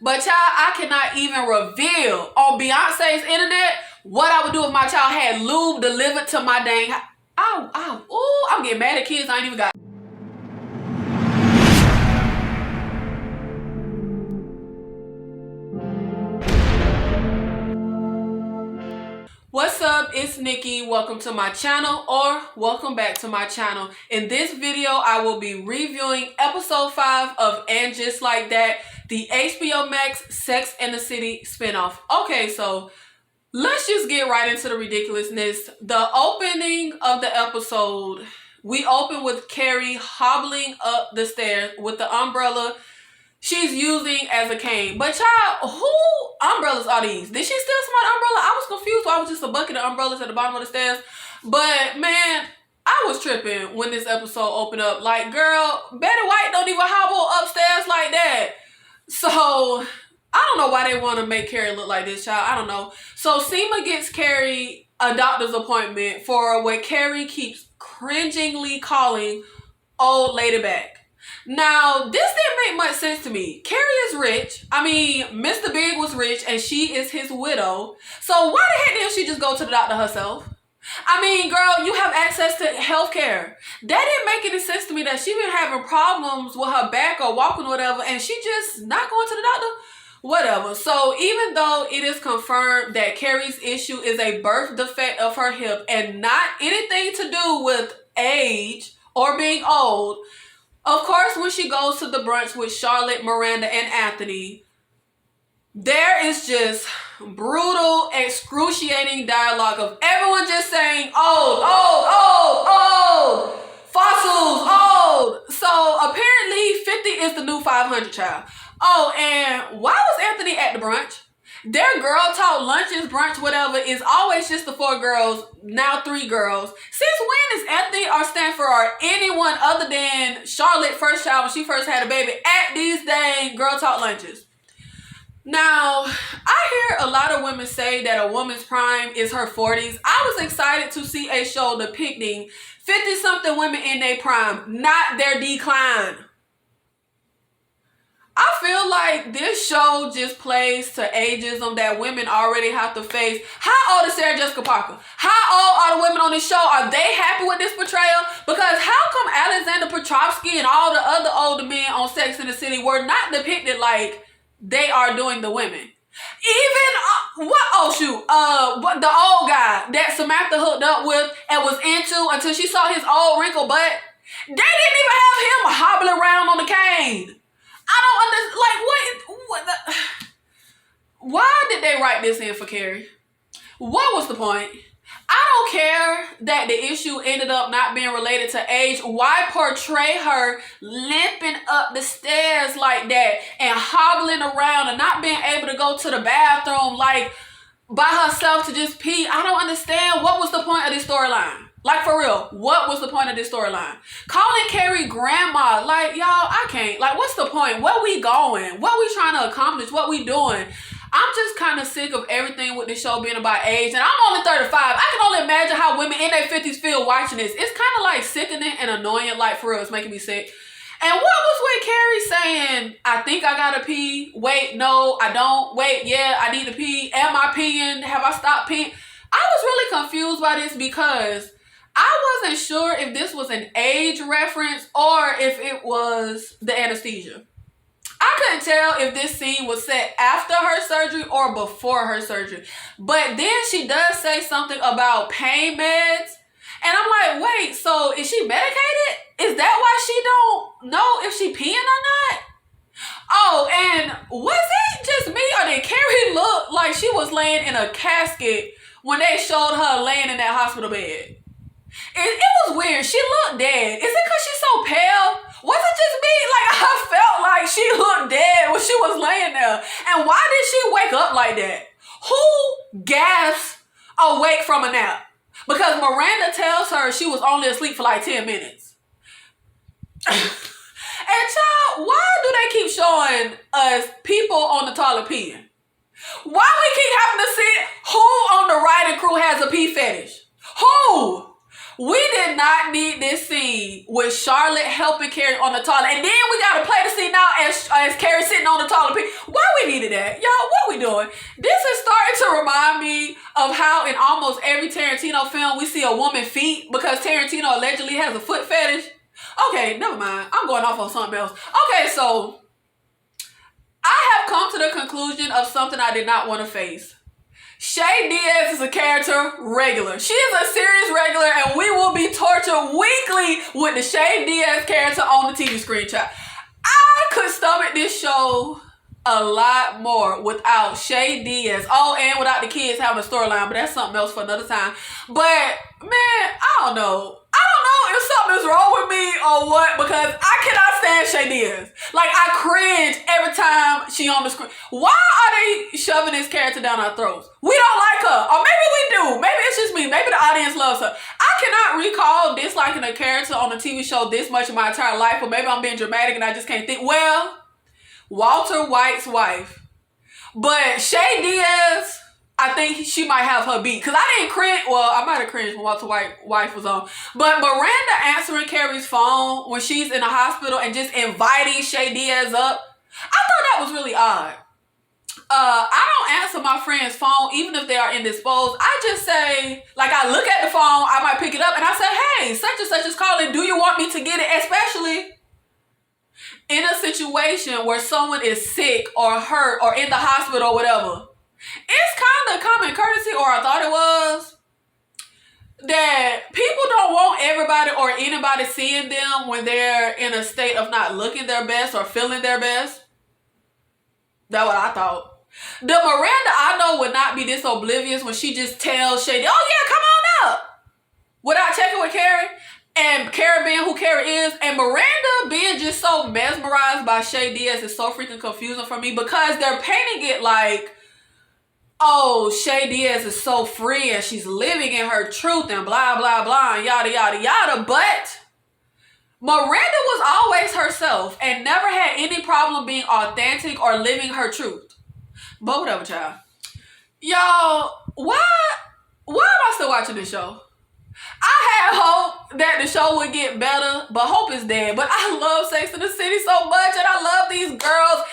But y'all, I cannot even reveal on Beyonce's internet what I would do if my child had lube delivered to my dang house. Ooh, I'm getting mad at kids I ain't even got. What's up? It's Nikki. Welcome to my channel, or welcome back to my channel. In this video, I will be reviewing episode 5 of And Just Like That, the HBO Max Sex and the City spinoff. Okay, so let's just get right into the ridiculousness. The opening of the episode, we open with Carrie hobbling up the stairs with the umbrella she's using as a cane. But child, who umbrellas are these? Did she steal somebody's umbrella? I was confused. Why was just a bucket of umbrellas at the bottom of the stairs? But man, I was tripping when this episode opened up. Like, girl, Betty White don't even hobble upstairs like that. So I don't know why they want to make Carrie look like this, child. I don't know. So Seema gets Carrie a doctor's appointment for what Carrie keeps cringingly calling old lady back. Now, this didn't make much sense to me. Carrie is rich. I mean, Mr. Big was rich and she is his widow. So why the heck didn't she just go to the doctor herself? I mean, girl, you have access to health care. That didn't make any sense to me that she been having problems with her back or walking or whatever and she just not going to the doctor? Whatever. So even though it is confirmed that Carrie's issue is a birth defect of her hip and not anything to do with age or being old, of course, when she goes to the brunch with Charlotte, Miranda, and Anthony, there is just brutal, excruciating dialogue of everyone just saying, old, fossils, old. So apparently 50 is the new 500, child. Oh, and why was Anthony at the brunch? Their girl talk lunches, brunch, whatever, is always just the 4 girls, now 3 girls. Since when is Anthony or Stanford or anyone other than Charlotte first child when she first had a baby at these dang girl talk lunches? Now, I hear a lot of women say that a woman's prime is her 40s. I was excited to see a show depicting 50-something women in their prime, not their decline. I feel like this show just plays to ageism that women already have to face. How old is Sarah Jessica Parker? How old are the women on this show? Are they happy with this portrayal? Because how come Alexander Petrovsky and all the other older men on Sex and the City were not depicted like they are doing the women? Even, the old guy that Samantha hooked up with and was into until she saw his old wrinkled butt. They didn't even have him hobbling around on the cane. I don't understand, like, why did they write this in for Carrie? What was the point? I don't care that the issue ended up not being related to age. Why portray her limping up the stairs like that and hobbling around and not being able to go to the bathroom like by herself to just pee? I don't understand. What was the point of this storyline? Like, for real, what was the point of this storyline? Calling Carrie grandma, like, y'all, I can't. Like, what's the point? Where we going? What we trying to accomplish? What we doing? I'm just kind of sick of everything with this show being about age. And I'm only 35. I can only imagine how women in their 50s feel watching this. It's kind of like sickening and annoying. Like, for real, it's making me sick. And what was with Carrie saying, I think I gotta pee. Wait, no, I don't. Wait, yeah, I need to pee. Am I peeing? Have I stopped peeing? I was really confused by this because I wasn't sure if this was an age reference or if it was the anesthesia. I couldn't tell if this scene was set after her surgery or before her surgery. But then she does say something about pain meds. And I'm like, wait, so is she medicated? Is that why she don't know if she peeing or not? Oh, and was it just me or did Carrie look like she was laying in a casket when they showed her laying in that hospital bed? It was weird. She looked dead. Is it because she's so pale? Was it just me? Like, I felt like she looked dead when she was laying there. And why did she wake up like that? Who gasped awake from a nap? Because Miranda tells her she was only asleep for like 10 minutes. And child, why do they keep showing us people on the toilet peeing? Why we keep having to see who on the writing crew has a pee fetish? Who? We did not need this scene with Charlotte helping Carrie on the toilet. And then we got to play the scene now as Carrie sitting on the toilet. Why we need that. Y'all, what we doing? This is starting to remind me of how in almost every Tarantino film we see a woman's feet because Tarantino allegedly has a foot fetish. Okay, never mind. I'm going off on something else. Okay, so I have come to the conclusion of something I did not want to face. Shay Diaz is a character regular. She is a series regular, and we will be tortured weekly with the Shay Diaz character on the TV screen, child. I could stomach this show a lot more without Shay Diaz. Oh, and without the kids having a storyline, but that's something else for another time. But, man, I don't know if something is wrong with me or what, because I cannot stand Shay Diaz. Like, I cringe every time she on the screen. Why are they shoving this character down our throats? We don't like her. Or maybe we do. Maybe it's just me. Maybe the audience loves her. I cannot recall disliking a character on a TV show this much in my entire life, or maybe I'm being dramatic and I just can't think. Well, Walter White's wife. But Shay Diaz, I think she might have her beat. Because I didn't cringe. Well, I might have cringed when Walter White's wife was on. But Miranda answering Carrie's phone when she's in the hospital and just inviting Shay Diaz up, I thought that was really odd. I don't answer my friend's phone even if they are indisposed. I just say, like, I look at the phone, I might pick it up and I say, hey, such and such is calling. Do you want me to get it? Especially in a situation where someone is sick or hurt or in the hospital or whatever. It's kind of common courtesy, or I thought it was, that people don't want everybody or anybody seeing them when they're in a state of not looking their best or feeling their best. That's what I thought. The Miranda I know would not be this oblivious when she just tells Shady, oh yeah, come on up, without checking with Carrie. And Carrie being who Carrie is, and Miranda being just so mesmerized by Shay Diaz is so freaking confusing for me, because they're painting it like, oh, Shay Diaz is so free and she's living in her truth and blah, blah, blah, and yada, yada, yada. But Miranda was always herself and never had any problem being authentic or living her truth. But whatever, child. Y'all, why am I still watching this show? I had hope that the show would get better, but hope is dead. But I love Sex in the City so much, and I love these girls.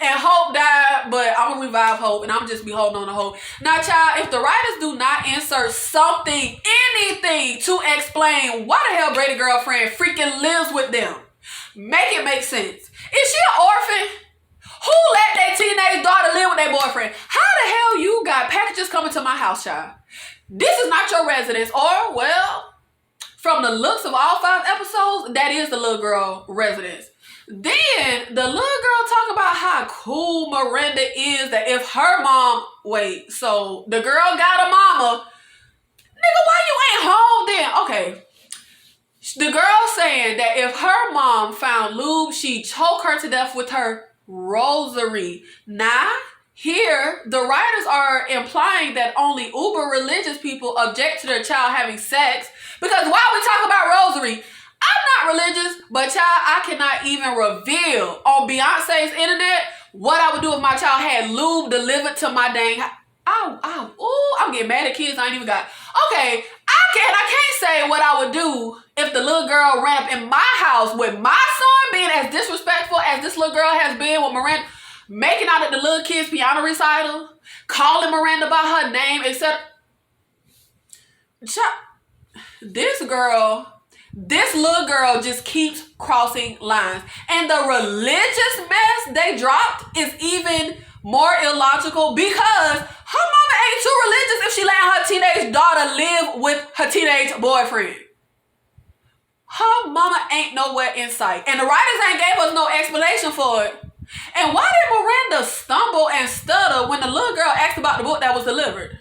And Hope died, but I'm gonna revive Hope, and I'm just be holding on to Hope. Now, child, if the writers do not insert something, anything to explain why the hell Brady girlfriend freaking lives with them, make it make sense. Is she an orphan? Who let their teenage daughter live with their boyfriend? How the hell you got packages coming to my house, child? This is not your residence. Or, well, from the looks of all 5 episodes, that is the little girl residence. Then the little girl talk about how cool Miranda is, that if her mom, wait, so the girl got a mama, nigga, why you ain't home then? Okay, the girl saying that if her mom found lube, she'd choke her to death with her rosary. Nah, here the writers are implying that only uber religious people object to their child having sex, because why we talk about rosary? I'm not religious, but child, I cannot even reveal on Beyonce's internet what I would do if my child had lube delivered to my dang I'm getting mad at kids I ain't even got. Okay, I can't say what I would do if the little girl ran up in my house with my son being as disrespectful as this little girl has been with Miranda, making out at the little kid's piano recital, calling Miranda by her name, etc. This little girl just keeps crossing lines. And the religious mess they dropped is even more illogical, because her mama ain't too religious if she letting her teenage daughter live with her teenage boyfriend. Her mama ain't nowhere in sight. And the writers ain't gave us no explanation for it. And why did Miranda stumble and stutter when the little girl asked about the book that was delivered?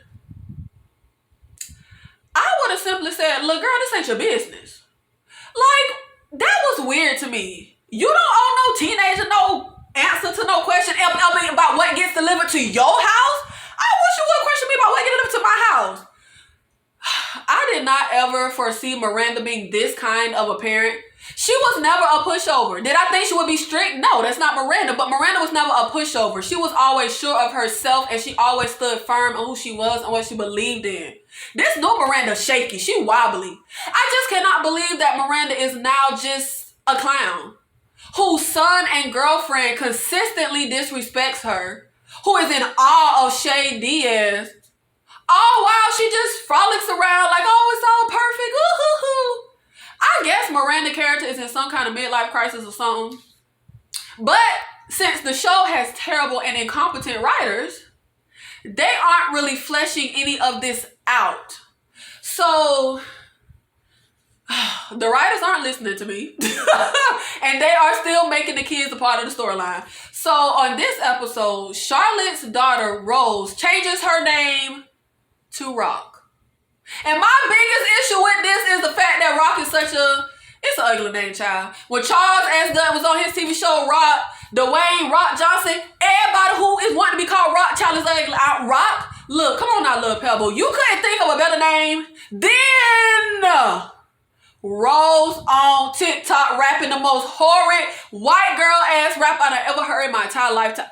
I would have simply said, look, girl, this ain't your business. Like, that was weird to me. You don't owe no teenager no answer to no question about what gets delivered to your house. I wish you would question me about what gets delivered to my house. I did not ever foresee Miranda being this kind of a parent. She was never a pushover. Did I think she would be strict? No, that's not Miranda. But Miranda was never a pushover. She was always sure of herself, and she always stood firm on who she was and what she believed in. This new Miranda shaky. She wobbly. I just cannot believe that Miranda is now just a clown. whose son and girlfriend consistently disrespects her, who is in awe of Shay Diaz. Oh, wow, she just frolics around like, oh, it's all perfect. Ooh-hoo-hoo. I guess Miranda character is in some kind of midlife crisis or something. But since the show has terrible and incompetent writers, they aren't really fleshing any of this out. So the writers aren't listening to me. And they are still making the kids a part of the storyline. So on this episode, Charlotte's daughter, Rose, changes her name to Rock. And my biggest issue with this is the fact that Rock is it's an ugly name, child. When Charles S. Dunn was on his TV show, Rock, Dwayne Rock Johnson, everybody who is wanting to be called Rock Child is ugly. Rock, look, come on now, little Pebble. You couldn't think of a better name? Then Rose on TikTok rapping the most horrid white girl ass rap I've ever heard in my entire lifetime.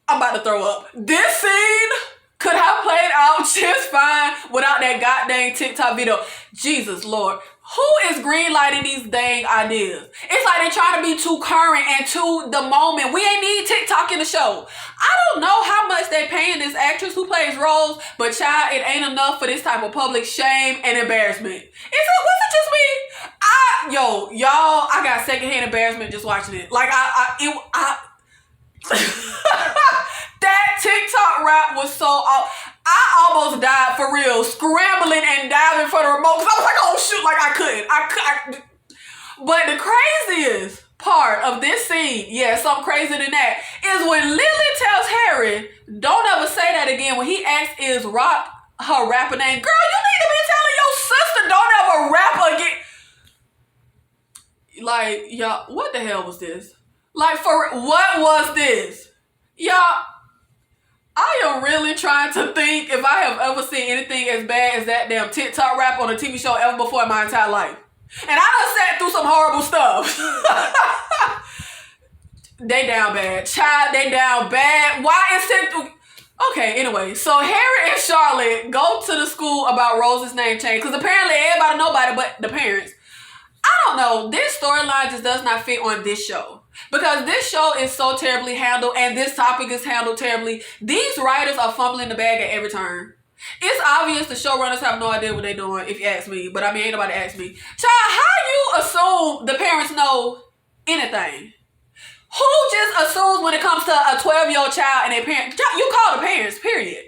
I'm about to throw up. This scene could have played out just fine without that goddamn TikTok video. Jesus Lord. Who is greenlighting these dang ideas? It's like they're trying to be too current and to the moment. We ain't need TikTok in the show. I don't know how much they paying this actress who plays Rose, but child, it ain't enough for this type of public shame and embarrassment. Was it just me? Y'all, I got secondhand embarrassment just watching it. Like that TikTok rap was so I almost died for real, scrambling and diving for the remote because I was like, oh shoot, like I couldn't. But the craziest part of this scene, something crazier than that, is when Lily tells Harry, don't ever say that again, when he asks, is Rock her rapper name? Girl, you need to be telling your sister don't ever rap again. Like, y'all, what the hell was this? Like, what was this? Y'all, I am really trying to think if I have ever seen anything as bad as that damn TikTok rap on a TV show ever before in my entire life. And I done sat through some horrible stuff. They down bad. Child, they down bad. Why is it... Okay, anyway. So Harry and Charlotte go to the school about Rose's name change. Because apparently everybody know about it but the parents. I don't know. This storyline just does not fit on this show. Because this show is so terribly handled and this topic is handled terribly. These writers are fumbling the bag at every turn. It's obvious the showrunners have no idea what they're doing, if you ask me. But I mean, ain't nobody ask me. Child, how you assume the parents know anything? Who just assumes when it comes to a 12-year-old child and their parents? You call the parents, period.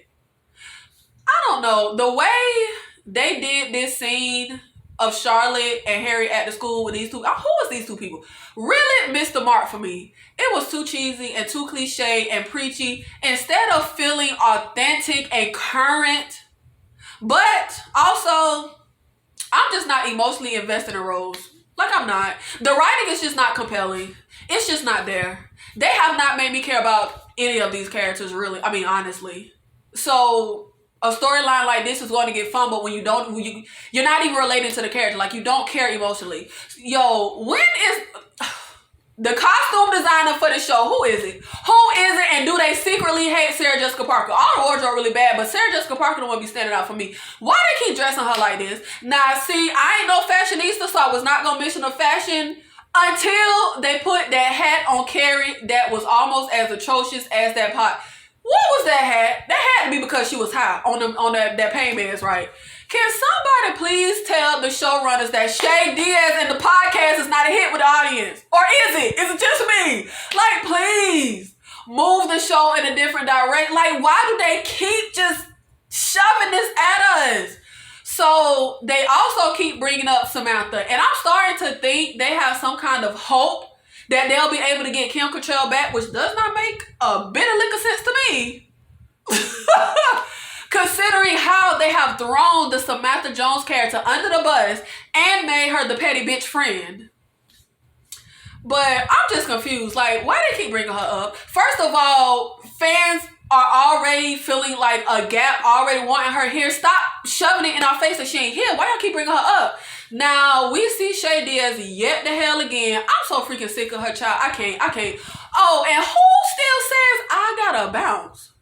I don't know. The way they did this scene of Charlotte and Harry at the school with these two. Who was these two people? Really missed the mark for me. It was too cheesy and too cliche and preachy instead of feeling authentic and current. But also, I'm just not emotionally invested in Rose. Like, I'm not. The writing is just not compelling. It's just not there. They have not made me care about any of these characters, really. I mean, honestly. So a storyline like this is going to get fumbled when you're not even relating to the character. Like, you don't care emotionally. Yo, when is the costume designer for the show? Who is it? And do they secretly hate Sarah Jessica Parker? All the wardrobe really bad, but Sarah Jessica Parker the one be standing out for me. Why they keep dressing her like this? Now, see, I ain't no fashionista, so I was not gonna mention the fashion until they put that hat on Carrie that was almost as atrocious as that pot. What was that hat? That had to be because she was high on that pain meds, right? Can somebody please tell the showrunners that Shay Diaz and the podcast is not a hit with the audience? Or is it? Is it just me? Like, please move the show in a different direction. Like, why do they keep just shoving this at us? So they also keep bringing up Samantha. And I'm starting to think they have some kind of hope that they'll be able to get Kim Cattrall back, which does not make a bit of lick of sense to me. Considering how they have thrown the Samantha Jones character under the bus and made her the petty bitch friend. But I'm just confused. Like, why they keep bringing her up? First of all, fans are already feeling like a gap, already wanting her here. Stop shoving it in our face that she ain't here. Why y'all keep bringing her up? Now, we see Shay Diaz yet the hell again. I'm so freaking sick of her, child. I can't. Oh, and who still says I gotta bounce?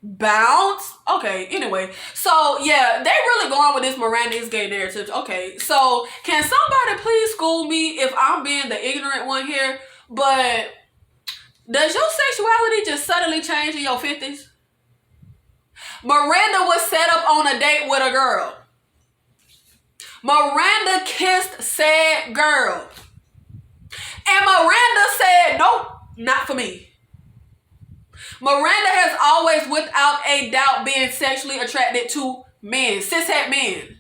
Bounce. Okay, anyway. So, yeah, they really going with this Miranda is gay narrative. Okay, so can somebody please school me if I'm being the ignorant one here? But does your sexuality just suddenly change in your 50s? Miranda was set up on a date with a girl. Miranda kissed said girl. And Miranda said, nope, not for me. Miranda has always, without a doubt, been sexually attracted to men, cishet men.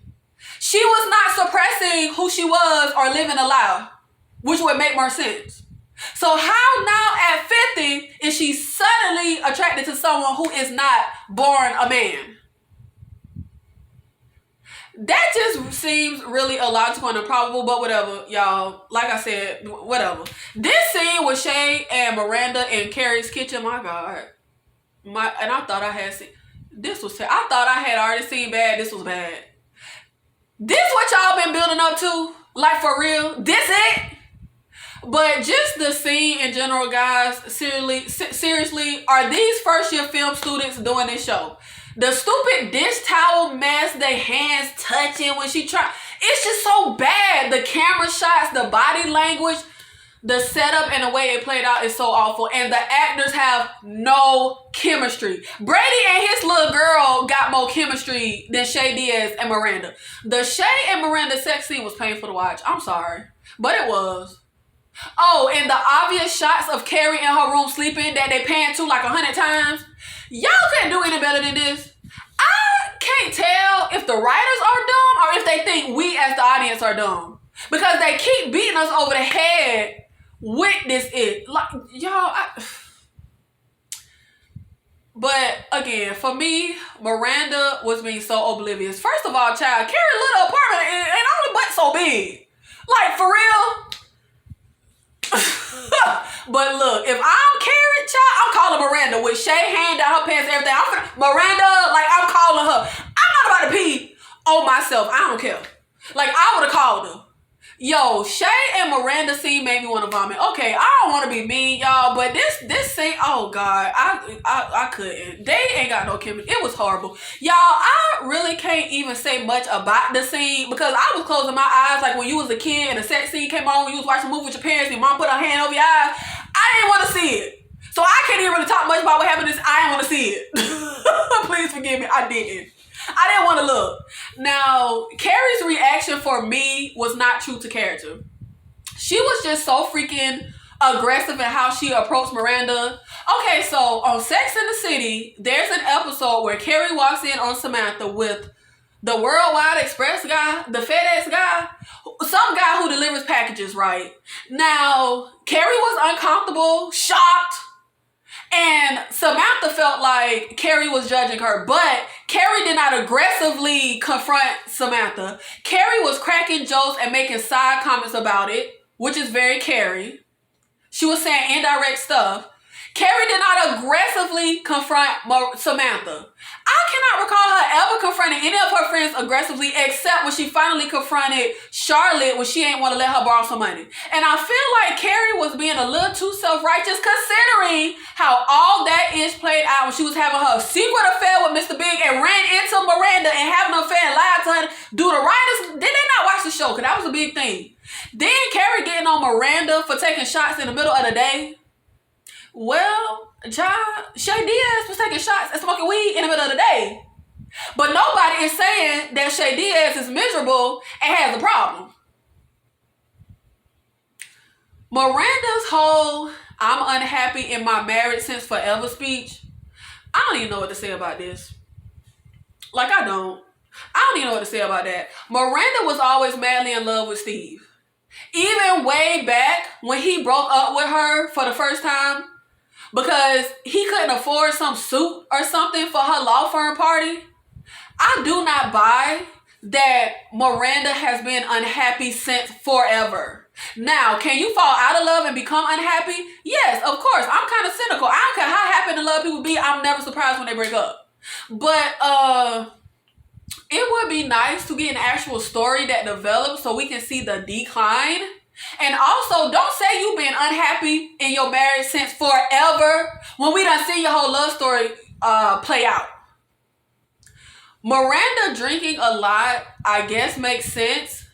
She was not suppressing who she was or living a lie, which would make more sense. So how now at 50 is she suddenly attracted to someone who is not born a man? That just seems really illogical and improbable, but whatever, y'all. Like I said, whatever. This scene with Shay and Miranda in Carrie's kitchen, my God. And I thought I had seen, I thought I had already seen bad, this was bad. This what y'all been building up to? Like for real? This it? But just the scene in general, guys, seriously, are these first year film students doing this show? The stupid dish towel mess, their hands touching when she try. It's just so bad. The camera shots, the body language, the setup and the way it played out is so awful. And the actors have no chemistry. Brady and his little girl got more chemistry than Shay Diaz and Miranda. The Shay and Miranda sex scene was painful to watch. I'm sorry. But it was. Oh, and the obvious shots of Carrie in her room sleeping that they panned to like 100 times. Y'all couldn't do any better than this. I can't tell if the writers are dumb or if they think we as the audience are dumb. Because they keep beating us over the head with this like, y'all, But again, for me, Miranda was being so oblivious. First of all, child, Carrie's little apartment ain't only but so big. Like, for real? But look, if I'm Carrie, child, I'm calling Miranda with Shay hand down her pants and everything. Miranda, like, I'm calling her. I'm not about to pee on myself. I don't care. Like, I would have called her. Yo, Shay and Miranda scene made me want to vomit. Okay, I don't want to be mean, y'all, but this scene, oh God, I couldn't. They ain't got no chemistry. It was horrible. Y'all, I really can't even say much about the scene because I was closing my eyes like when you was a kid and a sex scene came on when you was watching a movie with your parents and your mom put her hand over your eyes. I didn't want to see it. So I can't even really talk much about what happened in this. I didn't want to see it. Please forgive me. I didn't. I didn't want to look. Now, Carrie's reaction for me was not true to character. She was just so freaking aggressive in how she approached Miranda. Okay, so on Sex and the City, there's an episode where Carrie walks in on Samantha with the Worldwide Express guy, the FedEx guy, some guy who delivers packages, right? Now, Carrie was uncomfortable, shocked, and Samantha felt like Carrie was judging her, but Carrie did not aggressively confront Samantha. Carrie was cracking jokes and making side comments about it, which is very Carrie. She was saying indirect stuff. Carrie did not aggressively confront Samantha. I cannot recall her ever confronting any of her friends aggressively except when she finally confronted Charlotte when she ain't want to let her borrow some money. And I feel like Carrie was being a little too self-righteous considering how all that is played out when she was having her secret affair with Mr. Big and ran into Miranda and having an affair and lied to her. Do the writers, did they not watch the show? Because that was a big thing. Then Carrie getting on Miranda for taking shots in the middle of the day. Well, child, Shay Diaz was taking shots and smoking weed in the middle of the day. But nobody is saying that Shay Diaz is miserable and has a problem. Miranda's whole "I'm unhappy in my marriage since forever" speech, I don't even know what to say about this. Like, I don't even know what to say about that. Miranda was always madly in love with Steve. Even way back when he broke up with her for the first time, because he couldn't afford some suit or something for her law firm party. I do not buy that Miranda has been unhappy since forever. Now, can you fall out of love and become unhappy? Yes, of course. I'm kind of cynical. I don't care how happy the love people be. I'm never surprised when they break up. But it would be nice to get an actual story that develops so we can see the decline. And also, don't say you've been unhappy in your marriage since forever when we done see your whole love story play out. Miranda drinking a lot, I guess, makes sense.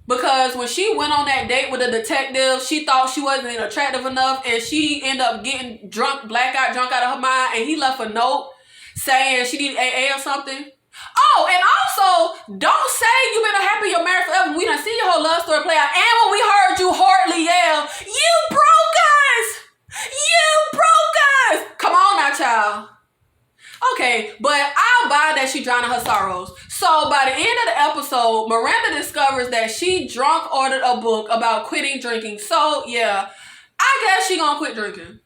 Because when she went on that date with the detective, she thought she wasn't attractive enough, and she ended up getting drunk, blackout drunk out of her mind, and he left a note saying she needed AA or something. Oh, and also, don't say you've been unhappy you're married forever. We done see your whole love story play out, and when we heard you hardly yell, "You broke us! You broke us!" Come on now, child. Okay, but I'll buy that she drowned in her sorrows. So by the end of the episode, Miranda discovers that she drunk ordered a book about quitting drinking. So yeah, I guess she gonna quit drinking.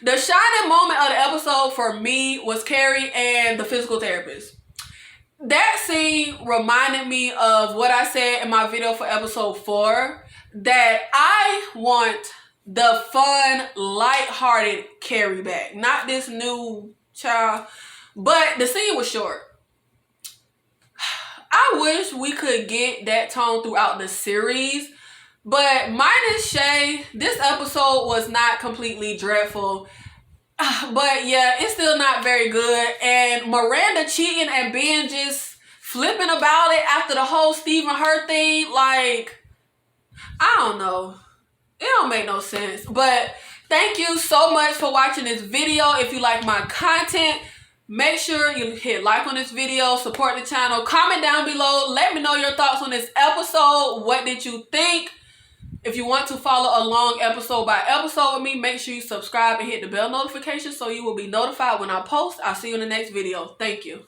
The shining moment of the episode for me was Carrie and the physical therapist. That scene reminded me of what I said in my video for episode 4, that I want the fun, lighthearted Carrie back. Not this new child. But the scene was short. I wish we could get that tone throughout the series. But minus Shay, this episode was not completely dreadful. But yeah, it's still not very good. And Miranda cheating and being just flipping about it after the whole Steve and her thing. Like, I don't know. It don't make no sense. But thank you so much for watching this video. If you like my content, make sure you hit like on this video, support the channel, comment down below, let me know your thoughts on this episode. What did you think? If you want to follow along episode by episode with me, make sure you subscribe and hit the bell notification so you will be notified when I post. I'll see you in the next video. Thank you.